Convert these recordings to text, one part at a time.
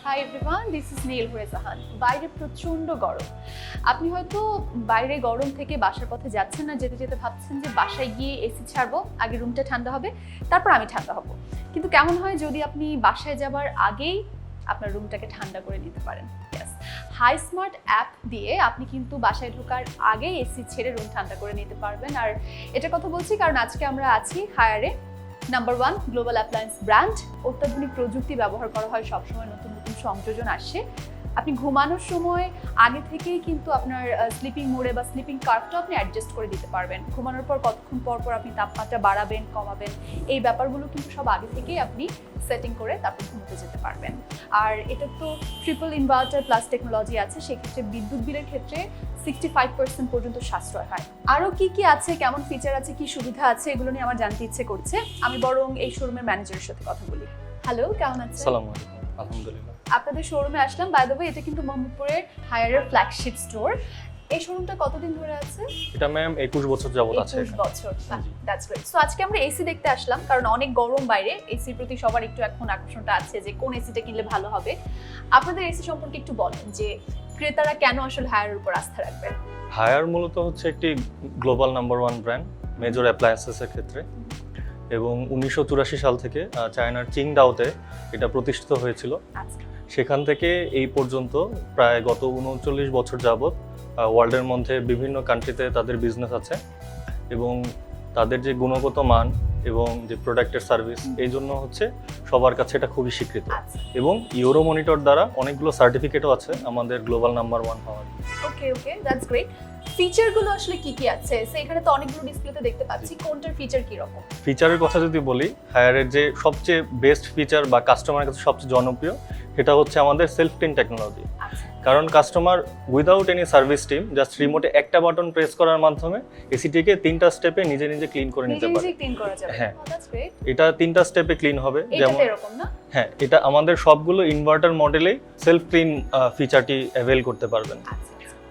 Hi everyone, this is নীল জাহান। বাইরে প্রচণ্ড গরম। আপনি হয়তো বাইরে গরম থেকে বাসার পথে যাচ্ছেন না, যেতে যেতে ভাবছেন যে বাসায় গিয়ে এসি ছাড়বো, আগে রুমটা ঠান্ডা হবে, তারপর আমি ঠান্ডা হব। কিন্তু কেমন হয় যদি আপনি বাসায় যাবার আগেই আপনার রুমটাকে ঠান্ডা করে নিতে পারেন। হাই স্মার্ট অ্যাপ দিয়ে আপনি কিন্তু বাসায় ঢোকার আগে এসি ছেড়ে রুম ঠান্ডা করে নিতে পারবেন। আর এটা কথা বলছি কারণ আজকে আমরা আছি হায়ারে, নাম্বার 1 গ্লোবাল অ্যাপ্লায়েন্স ব্র্যান্ড। অত্যাধুনিক প্রযুক্তি ব্যবহার করা হয়, সবসময় নতুন নতুন সংযোজন আসে। আপনি ঘুমানোর সময় আগে থেকেই কিন্তু আপনার স্লিপিং মোডে বা স্লিপিং কার্ভটা আপনি অ্যাডজাস্ট করে দিতে পারবেন। ঘুমানোর পর কতক্ষণ পর পর আপনি তাপমাত্রা বাড়াবেন কমাবেন, এই ব্যাপারগুলো কিন্তু সব আগে থেকেই আপনি সেটিং করে তারপর ঘুমোতে যেতে পারবেন। আর এটা তো ট্রিপল ইনভার্টার প্লাস টেকনোলজি আছে, সেক্ষেত্রে বিদ্যুৎ বিলের ক্ষেত্রে 65% পর্যন্ত সাশ্রয় হয়। আরও কি কি আছে, কেমন ফিচার আছে, কি সুবিধা আছে, এগুলো নিয়ে আমার জানতে ইচ্ছে করছে। আমি বরং এই শোরুমের ম্যানেজারের সাথে কথা বলি। হ্যালো, কেমন আছেন? আসসালামু আলাইকুম। আলহামদুলিল্লাহ। আপনাদের শোরুমে আসলাম। বাই দ্য ওয়ে, এটা কিন্তু মোহাম্মদপুরের হায়ারের ফ্ল্যাগশিপ স্টোর। এই শোরুমটা কতদিন ধরে আছে? এটা ম্যাম 21 বছর যাবত আছে। 21 বছর। That's great. সো আজকে আমরা এসি দেখতে আসলাম কারণ অনেক গরম বাইরে। এসির প্রতি সবার একটু এখন আকর্ষণটা আছে যে কোন এসিটা কিনলে ভালো হবে। আপনাদের এসি সম্পর্কে একটু বলেন যে ক্রেতারা কেন আসলে হায়ারের উপর আস্থা রাখবে? হায়ার মূলত হচ্ছে একটি গ্লোবাল নাম্বার 1 ব্র্যান্ড মেজর অ্যাপ্লায়েন্সেসের ক্ষেত্রে, এবং 1984 সাল থেকে চায়নার চিংডাওতে এটা প্রতিষ্ঠিত হয়েছিল। সেখান থেকে এই পর্যন্ত প্রায় গত 39 বছর যাবত ওয়ার্ল্ডের মধ্যে বিভিন্ন কান্ট্রিতে তাদের বিজনেস আছে, এবং তাদের যে গুণগত মান এবং যে প্রোডাক্টের সার্ভিস, এই জন্য হচ্ছে সবার কাছে এটা খুবই স্বীকৃত। এবং ইউরো মনিটর দ্বারা অনেকগুলো সার্টিফিকেটও আছে আমাদের গ্লোবাল নাম্বার 1 হওয়ার। ওকে, দ্যাটস গ্রেট। ফিচারগুলো আসলে কি কি আছে? সো এখানে তো অনেকগুলো ডিসপ্লেতে দেখতে পাচ্ছি, কোনটার ফিচার কি রকম? ফিচারের কথা যদি বলি, হায়ারের যে সবচেয়ে বেস্ট ফিচার বা কাস্টমারের কাছে সবচেয়ে জনপ্রিয়, সেটা হচ্ছে আমাদের সেলফ ক্লিন টেকনোলজি। কারণ customer without any service team just রিমোটে একটা বাটন প্রেস করার মাধ্যমে এসিটিকে 3টা স্টেপে নিজে নিজে ক্লিন করে নিতে পারে। হ্যাঁ, এটা 3টা স্টেপে ক্লিন হবে। যেমন এরকম না? হ্যাঁ, এটা আমাদের সবগুলো ইনভার্টার মডেলেই সেলফ ক্লিন ফিচারটি অ্যাভেল করতে পারবেন।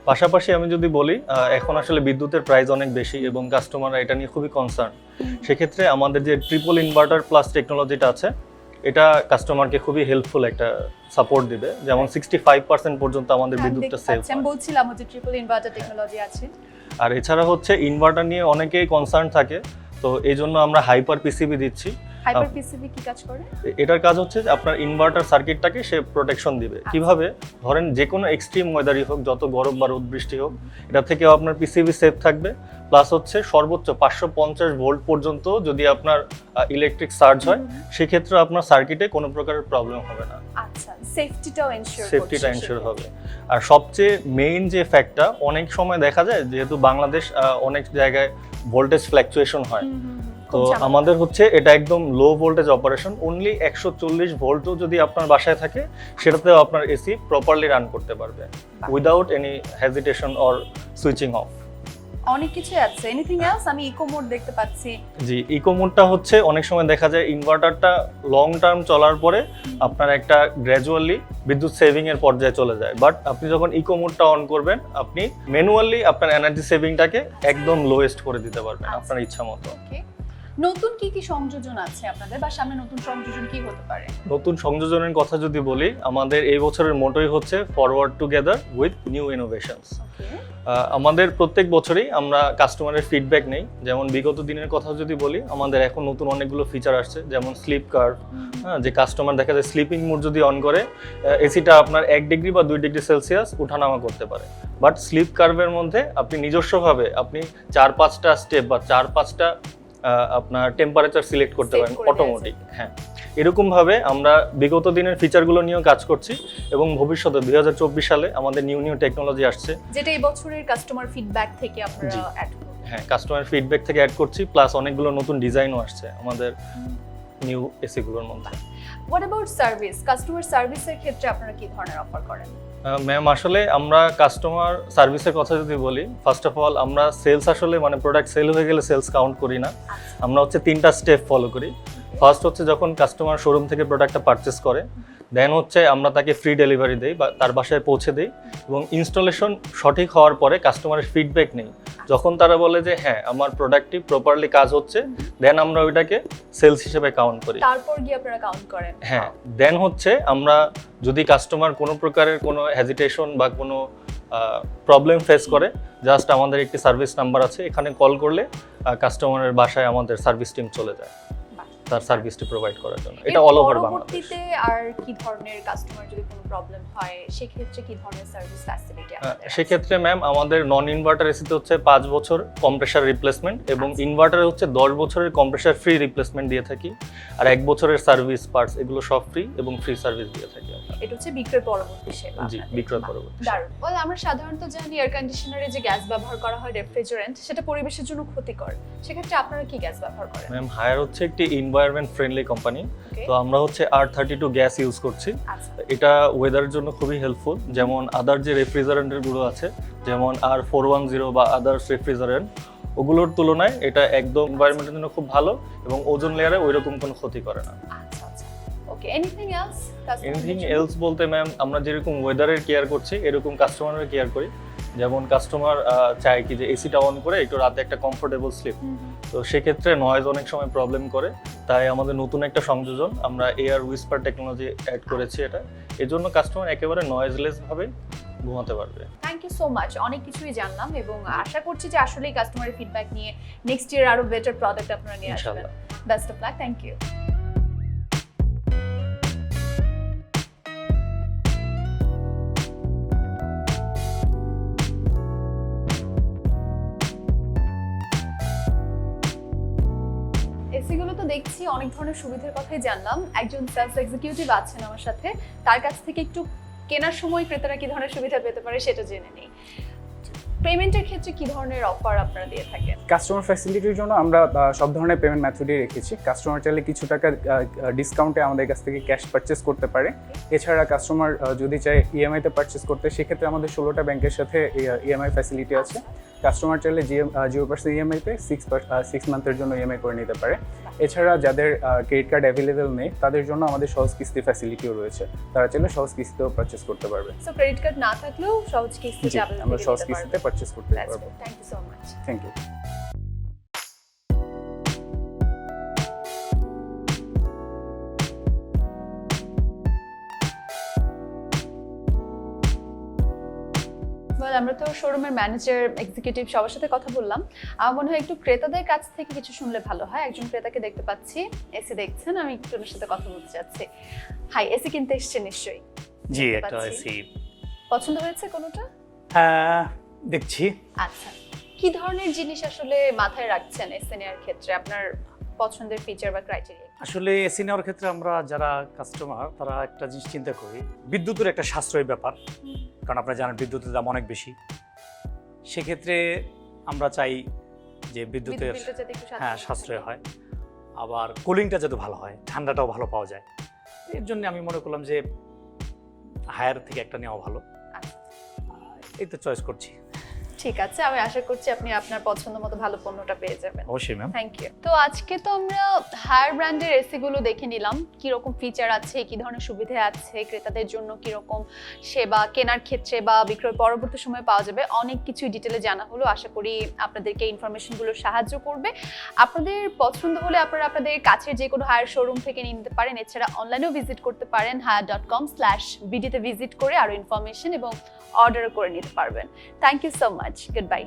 পাশাপাশি আমি যদি বলি, এখন আসলে বিদ্যুতের প্রাইস অনেক বেশি এবং কাস্টমাররা এটা নিয়ে খুবই কনসার্ন। সেক্ষেত্রে আমাদের যে ট্রিপল ইনভার্টার প্লাস টেকনোলজিটা আছে, এটা কাস্টমারকে খুবই হেল্পফুল একটা সাপোর্ট দিবে। যেমন 65% পর্যন্ত আমাদের বিদ্যুৎটা সেভ হয়। আমি বলছিলাম যে ট্রিপল ইনভার্টার টেকনোলজি আছে। আর এছাড়া হচ্ছে ইনভার্টার নিয়ে অনেকেই কনসার্ন থাকে, তো এই জন্য আমরা হাইপার পিসিবি দিচ্ছি। হাইপার পিসিবি কি কাজ করে? এটার কাজ হচ্ছে যে আপনার ইনভার্টার সার্কিটটাকে সে প্রোটেকশন দিবে। কিভাবে? ধরেন যে কোনো এক্সট্রিম ওয়েদারই হোক, যত গরম বা রোদ বৃষ্টি হোক, এটা থেকেও আপনার পিসিবি সেফ থাকবে। প্লাস হচ্ছে সর্বোচ্চ 550 ভোল্ট পর্যন্ত যদি আপনার ইলেকট্রিক সার্জ হয়, সেক্ষেত্রে আপনার সার্কিটে কোনো প্রকারের প্রবলেম হবে না। আচ্ছা, সেফটিটাও এনশিওর হবে। আর সবচেয়ে মেইন যে ফ্যাক্টটা, অনেক সময় দেখা যায় যেহেতু বাংলাদেশ অনেক জায়গায় ভোল্টেজ ফ্ল্যাকচুয়েশন হয়, তো আমাদের হচ্ছে এটা একদম লো ভোল্টেজ অপারেশন। অনলি 140 ভোল্টও যদি আপনার বাসায় থাকে, সেটাতেও আপনার এসি প্রপারলি রান করতে পারবে without any hesitation or switching off. অনেক কিছু আছে। Anything else? আমি ইকো মোড দেখতে পাচ্ছি। জি, ইকো মোডটা হচ্ছে অনেক সময় দেখা যায় ইনভার্টারটা লং টার্ম চলার পরে আপনার একটা গ্র্যাজুয়ালি বিদ্যুৎ সেভিং এর পর্যায়ে চলে যায়, বাট আপনি যখন ইকো মোডটা অন করবেন, আপনি ম্যানুয়ালি আপনার এনার্জি সেভিংটাকে একদম লোয়েস্ট করে দিতে পারবেন আপনার ইচ্ছা মতো। নতুন কি কি সংযোজন আছে আপনাদের, বা সামনে নতুন সংযোজন কি হতে পারে? নতুন সংযোজনের কথা যদি বলি, আমাদের এই বছরের মোটোই হচ্ছে forward together with new innovations. আমাদের প্রত্যেক বছরই আমরা কাস্টমারের ফিডব্যাক নেই। যেমন বিগত দিনের কথা যদি বলি, আমাদের এখন নতুন অনেকগুলো ফিচার আসছে, যেমন স্লিপ কার্ভ। যে কাস্টমার দেখা যায় স্লিপিং মোড যদি অন করে, এসিটা আপনার 1 ডিগ্রি বা 2 ডিগ্রি সেলসিয়াস উঠানামা করতে পারে। বাট স্লিপ কার্ভের মধ্যে আপনি নিজস্বভাবে আপনি 4-5টা স্টেপ বা 4-5টা আপনার টেম্পারেচার সিলেক্ট করতে পারেন অটোমেটিক। হ্যাঁ, এরকমভাবে আমরা বিগত দিনের ফিচারগুলো নিয়েও কাজ করছি, এবং ভবিষ্যতে 2024 সালে আমাদের নিউ টেকনোলজি আসছে, যেটা এই বছরের কাস্টমার ফিডব্যাক থেকে আপনারা অ্যাড করছেন। হ্যাঁ, কাস্টমার ফিডব্যাক থেকে অ্যাড করছি, প্লাস অনেকগুলো নতুন ডিজাইনও আসছে আমাদের নিউ এসিগুলোর মধ্যে। What about service? কাস্টমার সার্ভিসের ক্ষেত্রে আপনারা কি ধরনের অফার করেন? ম্যাম, আসলে আমরা কাস্টমার সার্ভিসের কথা যদি বলি, ফার্স্ট অফ অল আমরা সেলস আসলে মানে প্রোডাক্ট সেল হয়ে গেলে সেলস কাউন্ট করি না। আমরা হচ্ছে 3টা স্টেপ ফলো করি। ফার্স্ট হচ্ছে যখন কাস্টমার শোরুম থেকে প্রোডাক্টটা পারচেস করে, দেন হচ্ছে আমরা তাকে ফ্রি ডেলিভারি দেই বা তার বাসায় পৌঁছে দিই এবং ইনস্টলেশন সঠিক হওয়ার পরে কাস্টমারের ফিডব্যাক নেই। যখন তারা বলে যে হ্যাঁ আমার প্রোডাক্টটি প্রপারলি কাজ হচ্ছে, দেন আমরা ওইটাকে সেলস হিসেবে কাউন্ট করি। তারপর গিয়ে আপনারা কাউন্ট করেন? হ্যাঁ, দেন হচ্ছে আমরা যদি কাস্টমার কোনো প্রকারের কোনো হেজিটেশন বা কোনো প্রবলেম ফেস করে, জাস্ট আমাদের একটি সার্ভিস নাম্বার আছে, এখানে কল করলে কাস্টমারের বাসায় আমাদের সার্ভিস টিম চলে যায় তার সার্ভিসটি প্রোভাইড করার জন্য। এটা অল ওভার বাংলাদেশ। পরবর্তীতে আর কি ধরনের কাস্টমার যদি কোনো প্রবলেম হয় সেক্ষেত্রে কি ধরনের সার্ভিস ফ্যাসিলিটি আপনাদের? সেক্ষেত্রে ম্যাম আমাদের নন ইনভার্টার এসিতে হচ্ছে 5 বছর কম্প্রেসার রিপ্লেসমেন্ট এবং ইনভার্টারে হচ্ছে 10 বছরের কম্প্রেসার ফ্রি রিপ্লেসমেন্ট দিয়ে থাকি, আর 1 বছরের সার্ভিস পার্টস এগুলো সব ফ্রি এবং ফ্রি সার্ভিস দিয়ে থাকি আমরা। এটা হচ্ছে বিক্রয় পরবর্তী সেবা। জি, বিক্রয় পরবর্তী। দারুণ। বল, আমরা সাধারণত জানি এয়ার কন্ডিশনারে যে গ্যাস ব্যবহার করা হয় রেফ্রিজারেন্ট, সেটা পরিবেশের জন্য ক্ষতিকর। সেক্ষেত্রে আপনারা কি গ্যাস ব্যবহার করেন? ম্যাম হায়ার হচ্ছে একটি এনভায়রনমেন্ট ফ্রেন্ডলি কোম্পানি, তো আমরা হচ্ছে R32 গ্যাস ইউজ করছি। এটা ওয়েদারের জন্য খুবই হেল্পফুল। যেমন আদার যে রেফ্রিজারেন্টের গুলো আছে, যেমন R410 বা আদার্স রেফ্রিজারেন্ট, ওগুলোর তুলনায় এটা একদম এনভায়রনমেন্টের জন্য খুব ভালো এবং ওজোন লেয়ারে ওইরকম কোনো ক্ষতি করে না। ওকে, এনিথিং এলস বলতে ম্যাম আমরা যেরকম ওয়েদারের কেয়ার করছি এরকম কাস্টমারের কেয়ার করি। যেমন কাস্টমার চায় কি যে এসিটা অন করে একটু রাতে একটা কমফোর্টেবল স্লিপ, তো সেক্ষেত্রে নয়েজ অনেক সময় প্রবলেম করে, তাই আমাদের নতুন একটা সংযোজন আমরা এয়ার উইসপার টেকনোলজি অ্যাড করেছি। এটা এর জন্য কাস্টমার একেবারে নয়েজলেস ভাবে ঘুমাতে পারবে। থ্যাংক ইউ সো মাচ, অনেক কিছুই জানলাম এবং আশা করছি যে আসলেই কাস্টমারের ফিডব্যাক নিয়ে নেক্সট ইয়ার আরো বেটার প্রোডাক্ট আপনারা নিয়ে আসবেন। Best of luck. Thank you. এসিগুলো তো দেখছি অনেক ধরনের সুবিধার কথাই জানলাম। একজন সেলস এক্সিকিউটিভ আছেন আমার সাথে, তার কাছ থেকে একটু কেনার সময় ক্রেতারা কি ধরনের সুবিধা পেতে পারে সেটা জেনে নেই। পেমেন্টের ক্ষেত্রে কি ধরনের অফার আপনারা দিয়ে থাকেন? কাস্টমার ফ্যাসিলিটির জন্য আমরা সব ধরনের পেমেন্ট মেথডই রেখেছি। কাস্টমার চাইলে কিছু টাকা ডিসকাউন্টে আমাদের কাছ থেকে ক্যাশ পারচেস করতে পারে। এছাড়া কাস্টমার যদি চায় ইএমআইতে পারচেস করতে, সেক্ষেত্রে আমাদের 16টা ব্যাংকের সাথে ইএমআই ফ্যাসিলিটি আছে। কাস্টমার চাইলে 0% ইএমআইতে 6 মান্থের জন্য ইএমআই করে নিতে পারে। এছাড়া যাদের ক্রেডিট কার্ড অ্যাভেলেবেল নেই তাদের জন্য আমাদের সহজ কিস্তি ফ্যাসিলিটিও রয়েছে, তারা চাইলে সহজ কিস্তিতেও পারচেস করতে পারবে। সো ক্রেডিট কার্ড না থাকলেও সহজ কিস্তিতে আমরা সহজ কিস্তিতে পারচেস করতে পারবো। Thank you so much. Thank you. আমরা তো শোরুমের ম্যানেজার এক্সিকিউটিভ সবার সাথে কথা বললাম। আমার মনে হয় একটু ক্রেতাদের কাছ থেকে কিছু শুনলে ভালো হয়। একজন ক্রেতাকে দেখতে পাচ্ছি, এসি দেখছেন, আমি একটু ওনার সাথে কথা বলতে চাচ্ছি। হাই, এসি কিনতে এসেছেন নিশ্চয়ই? জি, একটা এসি পছন্দ হয়েছে কোনোটা? হ্যাঁ, দেখছি। আচ্ছা, কি ধরনের জিনিস আসলে মাথায় রাখছেন এসি নেওয়ার ক্ষেত্রে? আপনার পছন্দের ফিচার বা ক্রাইটেরিয়া? আসলে এসি নেওয়ার ক্ষেত্রে আমরা যারা কাস্টমার তারা একটা জিনিস চিন্তা করি, বিদ্যুতের একটা সাশ্রয়ী ব্যাপার, কারণ আপনারা জানেন বিদ্যুতের দাম অনেক বেশি। সেক্ষেত্রে আমরা চাই যে বিদ্যুতের সাশ্রয় হয়, আবার কুলিংটা যাতে ভালো হয়, ঠান্ডাটাও ভালো পাওয়া যায়। এর জন্য আমি মনে করলাম যে হায়ার থেকে একটা নেওয়া ভালো। এই তো চয়েস করছি। ঠিক আছে, আমি আশা করছি আপনি আপনার পছন্দ মতো ভালো পণ্যটা পেয়ে যাবেন। অবশ্যই ম্যাম। Thank you. তো আজকে তো আমরা হায়ার ব্র্যান্ডের এসি গুলো দেখে নিলাম, কি রকম ফিচার আছে, কি ধরনের সুবিধা আছে, ক্রেতাদের জন্য কি রকম সেবা কেনার ক্ষেত্রে বা বিক্রয় পরবর্তী সময় পাওয়া যাবে, অনেক কিছু ডিটেলে জানা হলো। আশা করি আপনাদেরকে ইনফরমেশনগুলো সাহায্য করবে। আপনাদের পছন্দ হলে আপনারা আপনাদের কাছের যে কোনো হায়ার শোরুম থেকে নিয়ে নিতে পারেন। এছাড়া অনলাইনেও ভিজিট করতে পারেন, hire.com/bd তে ভিজিট করে আরো ইনফরমেশন এবং অর্ডার করে নিতে পারবেন। Thank you so much. Good bye.